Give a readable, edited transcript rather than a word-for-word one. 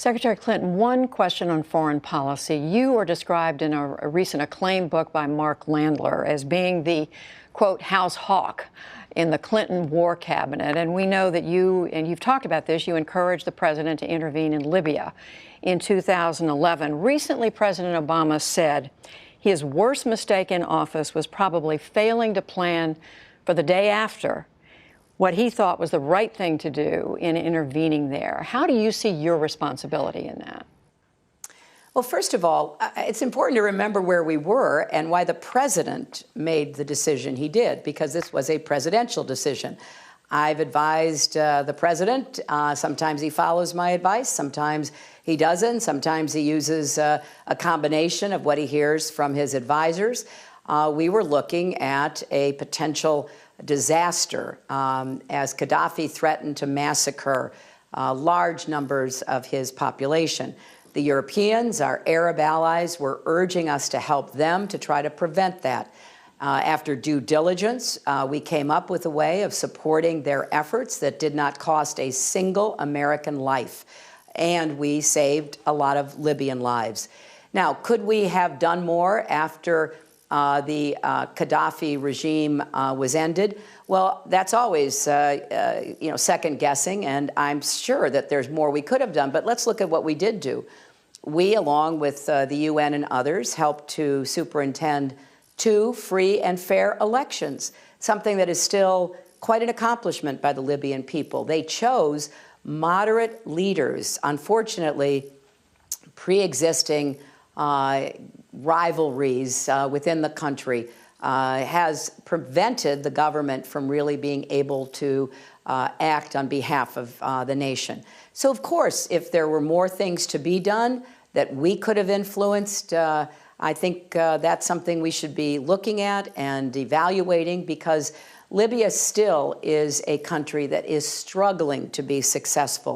Secretary Clinton, one question on foreign policy. You are described in a recent acclaimed book by Mark Landler as being the, quote, house hawk in the Clinton war cabinet. And we know that you, and you've talked about this, you encouraged the president to intervene in Libya in 2011. Recently, President Obama said his worst mistake in office was probably failing to plan for the day after what he thought was the right thing to do in intervening there. How do you see your responsibility in that? Well, first of all, it's important to remember where we were and why the president made the decision he did, because this was a presidential decision. I've advised the president. Sometimes he follows my advice. Sometimes he doesn't. Sometimes he uses a combination of what he hears from his advisors. We were looking at a potential disaster as Gaddafi threatened to massacre large numbers of his population. The Europeans, our Arab allies, were urging us to help them to try to prevent that. After due diligence, we came up with a way of supporting their efforts that did not cost a single American life, and we saved a lot of Libyan lives. Now, could we have done more after the Gaddafi regime was ended? Well, that's always, second guessing, and I'm sure that there's more we could have done. But let's look at what we did do. We, along with the UN and others, helped to superintend 2 free and fair elections, something that is still quite an accomplishment by the Libyan people. They chose moderate leaders. Unfortunately, pre-existing rivalries within the country has prevented the government from really being able to act on behalf of the nation. So, of course, if there were more things to be done that we could have influenced, I think that's something we should be looking at and evaluating, because Libya still is a country that is struggling to be successful.